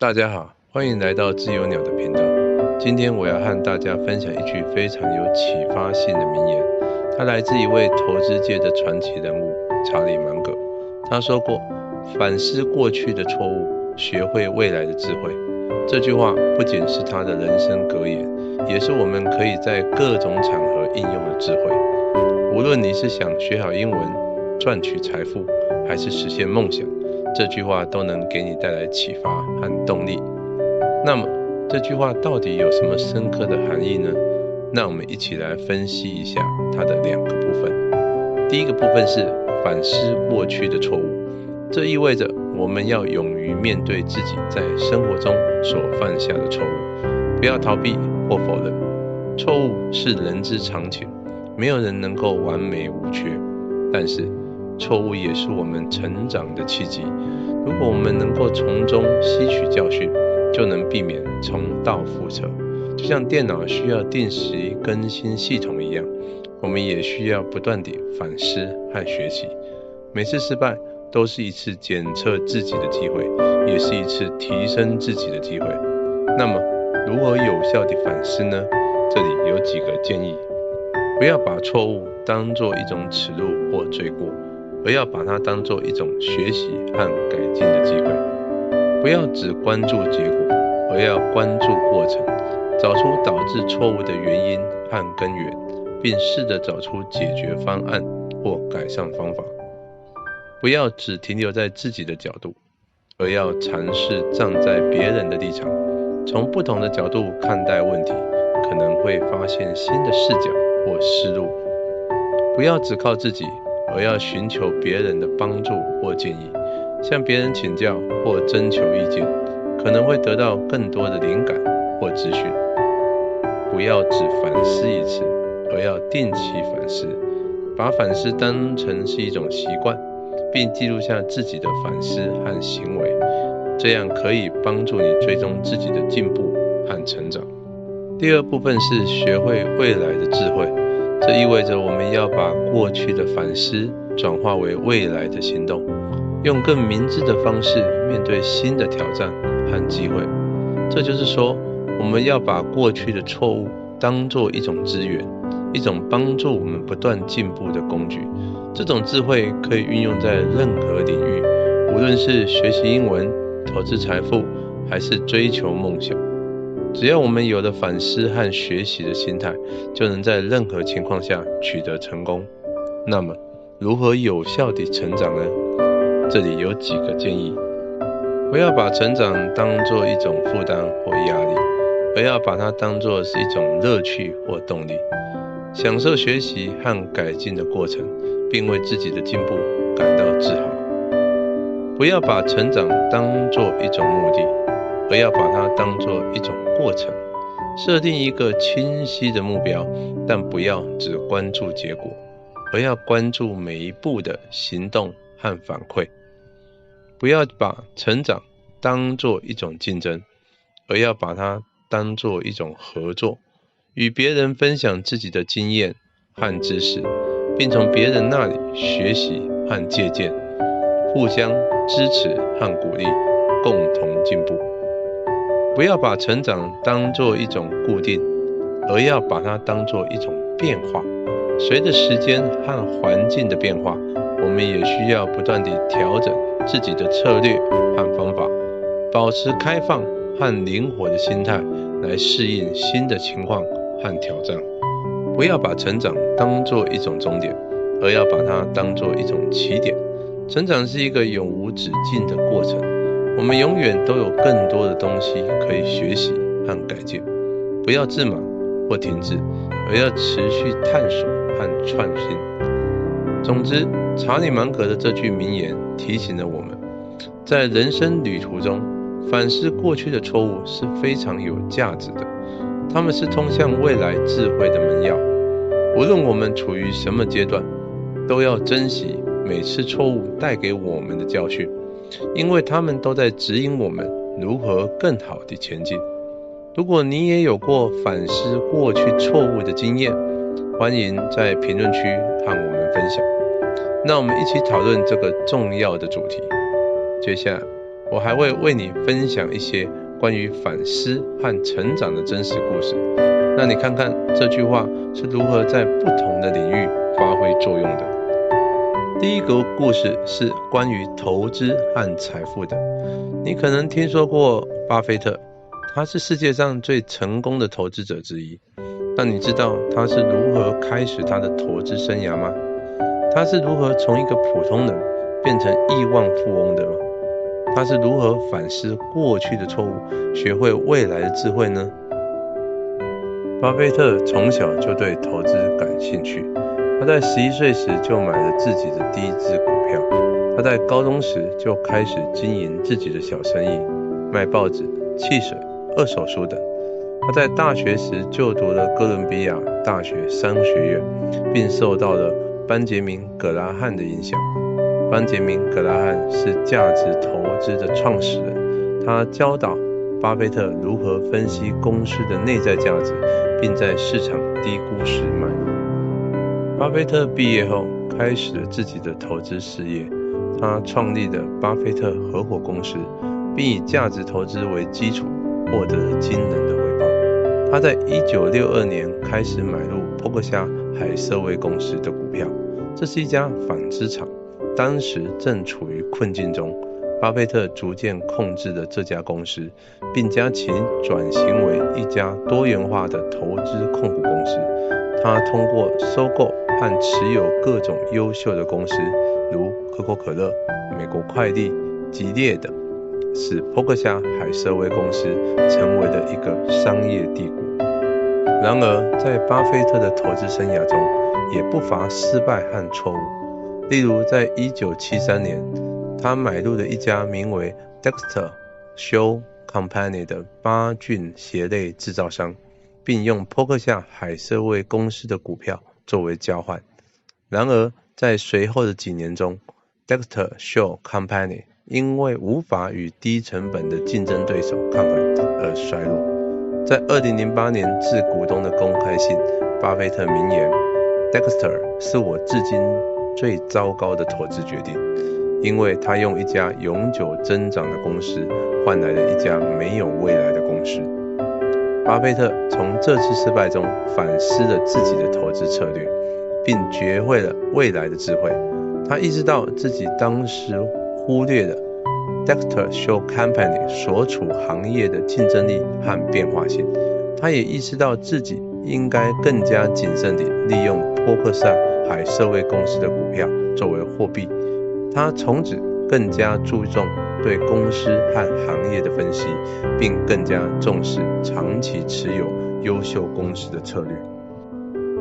大家好，欢迎来到自由鸟的频道。今天我要和大家分享一句非常有启发性的名言，它来自一位投资界的传奇人物查理芒格。他说过：反思过去的错误，学会未来的智慧。这句话不仅是他的人生格言，也是我们可以在各种场合应用的智慧。无论你是想学好英文、赚取财富，还是实现梦想，这句话都能给你带来启发和动力。那么这句话到底有什么深刻的含义呢？那我们一起来分析一下它的两个部分。第一个部分是反思过去的错误，这意味着我们要勇于面对自己在生活中所犯下的错误，不要逃避或否认。错误是人之常情，没有人能够完美无缺，但是错误也是我们成长的契机。如果我们能够从中吸取教训，就能避免重蹈覆辙。就像电脑需要定时更新系统一样，我们也需要不断地反思和学习。每次失败都是一次检测自己的机会，也是一次提升自己的机会。那么如何有效地反思呢？这里有几个建议。不要把错误当作一种耻辱或罪过，而要把它当作一种学习和改进的机会。不要只关注结果，而要关注过程，找出导致错误的原因和根源，并试着找出解决方案或改善方法。不要只停留在自己的角度，而要尝试站在别人的立场，从不同的角度看待问题，可能会发现新的视角或思路。不要只靠自己，而要寻求别人的帮助或建议，向别人请教或征求意见，可能会得到更多的灵感或资讯。不要只反思一次，而要定期反思，把反思当成是一种习惯，并记录下自己的反思和行为，这样可以帮助你追踪自己的进步和成长。第二部分是学会未来的智慧，这意味着我们要把过去的反思转化为未来的行动，用更明智的方式面对新的挑战和机会。这就是说，我们要把过去的错误当作一种资源，一种帮助我们不断进步的工具。这种智慧可以运用在任何领域，无论是学习英文、投资财富，还是追求梦想。只要我们有了反思和学习的心态，就能在任何情况下取得成功。那么如何有效地成长呢？这里有几个建议。不要把成长当作一种负担或压力，而要把它当作是一种乐趣或动力，享受学习和改进的过程，并为自己的进步感到自豪。不要把成长当作一种目的，而要把它当作一种过程。设定一个清晰的目标，但不要只关注结果，而要关注每一步的行动和反馈。不要把成长当作一种竞争，而要把它当作一种合作，与别人分享自己的经验和知识，并从别人那里学习和借鉴，互相支持和鼓励，共同进步。不要把成长当作一种固定，而要把它当作一种变化。随着时间和环境的变化，我们也需要不断地调整自己的策略和方法，保持开放和灵活的心态来适应新的情况和挑战。不要把成长当作一种终点，而要把它当作一种起点。成长是一个永无止境的过程，我们永远都有更多的东西可以学习和改进。不要自满或停滞，而要持续探索和创新。总之，查理芒格的这句名言提醒了我们，在人生旅途中，反思过去的错误是非常有价值的，它们是通向未来智慧的门钥。无论我们处于什么阶段，都要珍惜每次错误带给我们的教训，因为它们都在指引我们如何更好地前进。如果你也有过反思过去错误的经验，欢迎在评论区和我们分享。那我们一起讨论这个重要的主题。接下来我还会为你分享一些关于反思和成长的真实故事，让你看看这句话是如何在不同的领域发挥作用的。第一个故事是关于投资和财富的。你可能听说过巴菲特，他是世界上最成功的投资者之一。但你知道他是如何开始他的投资生涯吗？他是如何从一个普通人变成亿万富翁的吗？他是如何反思过去的错误，学会未来的智慧呢？巴菲特从小就对投资感兴趣，他在11岁时就买了自己的第一支股票。他在高中时就开始经营自己的小生意，卖报纸、汽水、二手书等。他在大学时就读了哥伦比亚大学商学院，并受到了班杰明·葛拉汉的影响。班杰明·葛拉汉是价值投资的创始人，他教导巴菲特如何分析公司的内在价值，并在市场低估时买入。巴菲特毕业后开始了自己的投资事业，他创立了巴菲特合伙公司，并以价值投资为基础，获得了惊人的回报。他在1962年开始买入波克夏海瑟薇公司的股票，这是一家纺织厂，当时正处于困境中。巴菲特逐渐控制了这家公司，并将其转型为一家多元化的投资控股公司。他通过收购和持有各种优秀的公司，如可口可乐、美国快递、吉列等，使波克夏海瑟薇公司成为了一个商业帝国。然而，在巴菲特的投资生涯中，也不乏失败和错误。例如，在1973年，他买入了一家名为 Dexter Shoe Company 的八骏鞋类制造商，并用波克夏海瑟薇公司的股票作为交换。然而，在随后的几年中， Dexter Shoe Company 因为无法与低成本的竞争对手抗衡而衰落。在2008年致股东的公开信，巴菲特明言 Dexter 是我至今最糟糕的投资决定，因为他用一家永久增长的公司换来了一家没有未来的公司。巴菲特从这次失败中反思了自己的投资策略，并学会了未来的智慧。他意识到自己当时忽略了 Dexter Shoe Company 所处行业的竞争力和变化性。他也意识到自己应该更加谨慎地利用波克夏海瑟薇公司的股票作为货币。他从此更加注重对公司和行业的分析，并更加重视长期持有优秀公司的策略。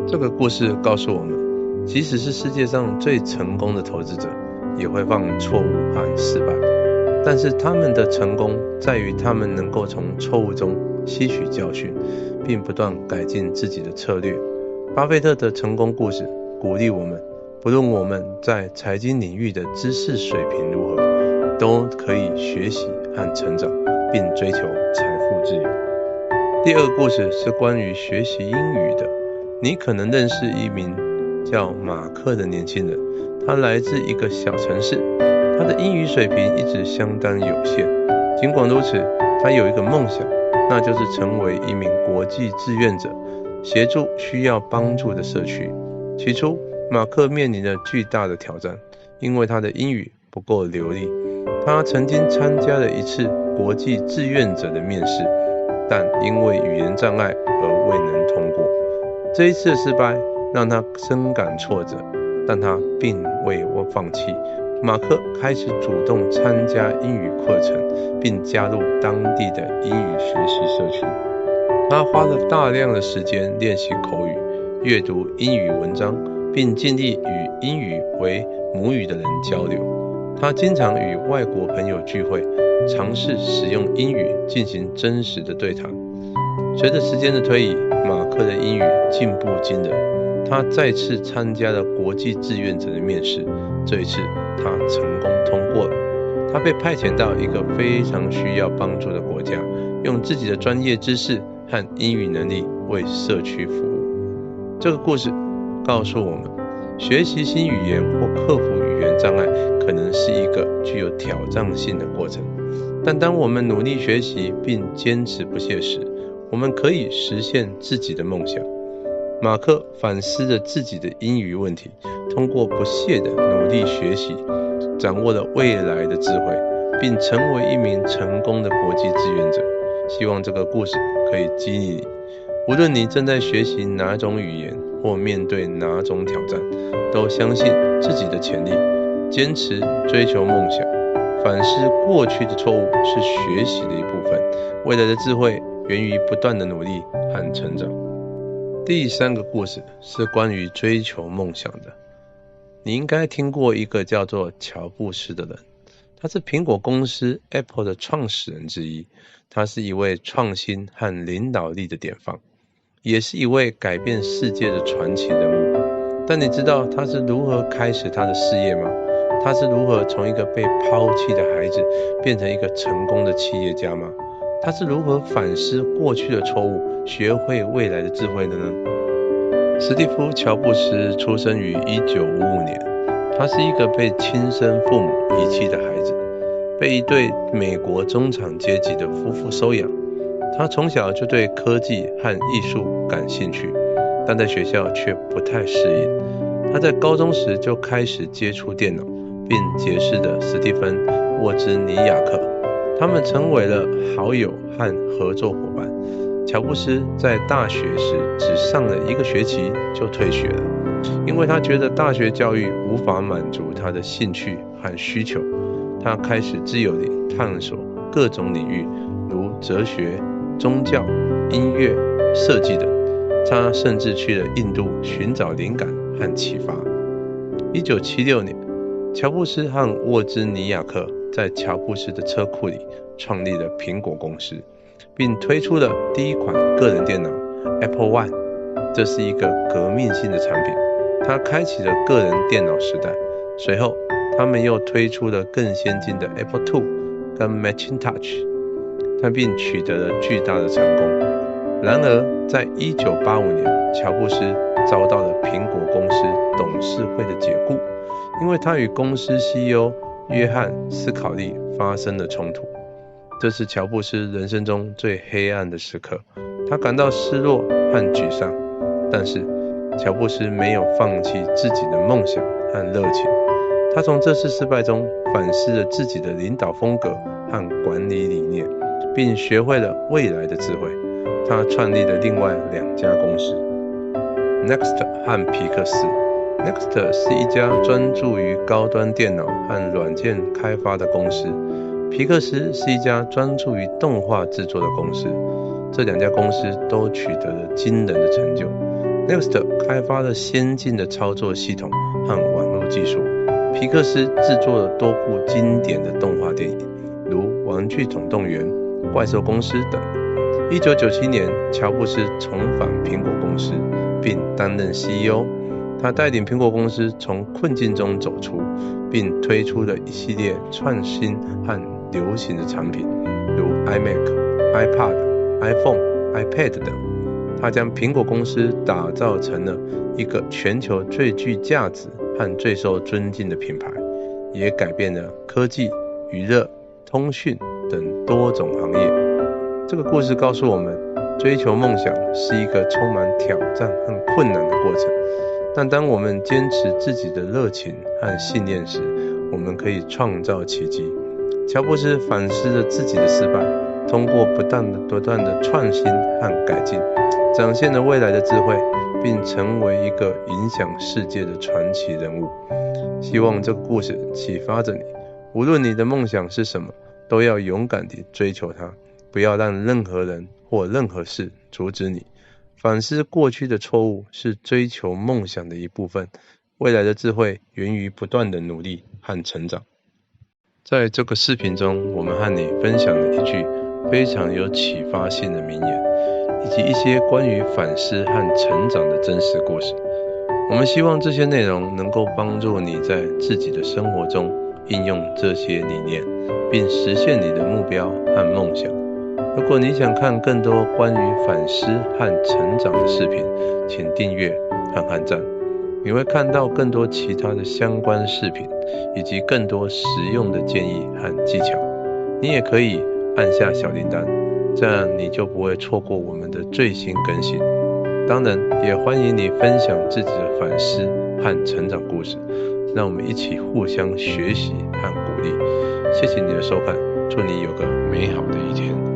这个故事告诉我们，即使是世界上最成功的投资者，也会犯错误和失败，但是他们的成功在于他们能够从错误中吸取教训，并不断改进自己的策略。巴菲特的成功故事鼓励我们，不论我们在财经领域的知识水平如何，都可以学习和成长，并追求财富自由。第二个故事是关于学习英语的。你可能认识一名叫马克的年轻人，他来自一个小城市，他的英语水平一直相当有限。尽管如此，他有一个梦想，那就是成为一名国际志愿者，协助需要帮助的社区。起初，马克面临了巨大的挑战，因为他的英语不够流利。他曾经参加了一次国际志愿者的面试，但因为语言障碍而未能通过。这一次的失败让他深感挫折，但他并未放弃。马克开始主动参加英语课程，并加入当地的英语学习社区。他花了大量的时间练习口语，阅读英语文章，并尽力与英语为母语的人交流。他经常与外国朋友聚会，尝试使用英语进行真实的对谈。随着时间的推移，马克的英语进步惊人。他再次参加了国际志愿者的面试，这一次他成功通过了。他被派遣到一个非常需要帮助的国家，用自己的专业知识和英语能力为社区服务。这个故事告诉我们，学习新语言或克服语言障碍可能是一个具有挑战性的过程，但当我们努力学习并坚持不懈时，我们可以实现自己的梦想。马克反思了自己的英语问题，通过不懈的努力学习，掌握了未来的智慧，并成为一名成功的国际志愿者。希望这个故事可以激励你，无论你正在学习哪种语言或面对哪种挑战，都相信自己的潜力，坚持追求梦想。反思过去的错误是学习的一部分，未来的智慧源于不断的努力和成长。第3个故事是关于追求梦想的。你应该听过一个叫做乔布斯的人，他是苹果公司 Apple 的创始人之一，他是一位创新和领导力的典范，也是一位改变世界的传奇人物。但你知道他是如何开始他的事业吗？他是如何从一个被抛弃的孩子变成一个成功的企业家吗？他是如何反思过去的错误，学会未来的智慧的呢？史蒂夫·乔布斯出生于1955年，他是一个被亲生父母遗弃的孩子，被一对美国中产阶级的夫妇收养。他从小就对科技和艺术感兴趣，但在学校却不太适应。他在高中时就开始接触电脑，并结识了史蒂芬·沃兹尼亚克，他们成为了好友和合作伙伴。乔布斯在大学时只上了1个学期就退学了，因为他觉得大学教育无法满足他的兴趣和需求。他开始自由地探索各种领域，如哲学、宗教、音乐、设计等。他甚至去了印度寻找灵感和启发。1976年，乔布斯和沃兹尼亚克在乔布斯的车库里创立了苹果公司，并推出了第一款个人电脑 Apple I。 这是一个革命性的产品，它开启了个人电脑时代。随后他们又推出了更先进的 Apple II 跟 Macintosh， 它并取得了巨大的成功。然而在1985年，乔布斯遭到了苹果公司董事会的解雇，因为他与公司 CEO 约翰·斯考利发生了冲突。这是乔布斯人生中最黑暗的时刻，他感到失落和沮丧。但是乔布斯没有放弃自己的梦想和热情，他从这次失败中反思了自己的领导风格和管理理念，并学会了未来的智慧。他创立了另外2家公司 Next 和皮克斯。 Next 是一家专注于高端电脑和软件开发的公司，皮克斯是一家专注于动画制作的公司。这2家公司都取得了惊人的成就。Next 开发了先进的操作系统和网络技术，皮克斯制作了多部经典的动画电影，如《玩具总动员》、《怪兽公司》等。1997年，乔布斯重返苹果公司，并担任 CEO。他带领苹果公司从困境中走出，并推出了一系列创新和流行的产品，如 iMac、iPad、iPhone、iPad 等。他将苹果公司打造成了一个全球最具价值和最受尊敬的品牌，也改变了科技、娱乐、通讯等多种行业。这个故事告诉我们，追求梦想是一个充满挑战和困难的过程，但当我们坚持自己的热情和信念时，我们可以创造奇迹。乔布斯反思了自己的失败，通过不断的创新和改进，展现了未来的智慧，并成为一个影响世界的传奇人物。希望这个故事启发着你，无论你的梦想是什么，都要勇敢地追求它，不要让任何人或任何事阻止你。反思过去的错误是追求梦想的一部分，未来的智慧源于不断的努力和成长。在这个视频中，我们和你分享了一句非常有启发性的名言，以及一些关于反思和成长的真实故事。我们希望这些内容能够帮助你在自己的生活中应用这些理念，并实现你的目标和梦想。如果你想看更多关于反思和成长的视频，请订阅和按赞。你会看到更多其他的相关视频，以及更多实用的建议和技巧。你也可以按下小铃铛，这样你就不会错过我们的最新更新。当然，也欢迎你分享自己的反思和成长故事，让我们一起互相学习和鼓励。谢谢你的收看，祝你有个美好的一天。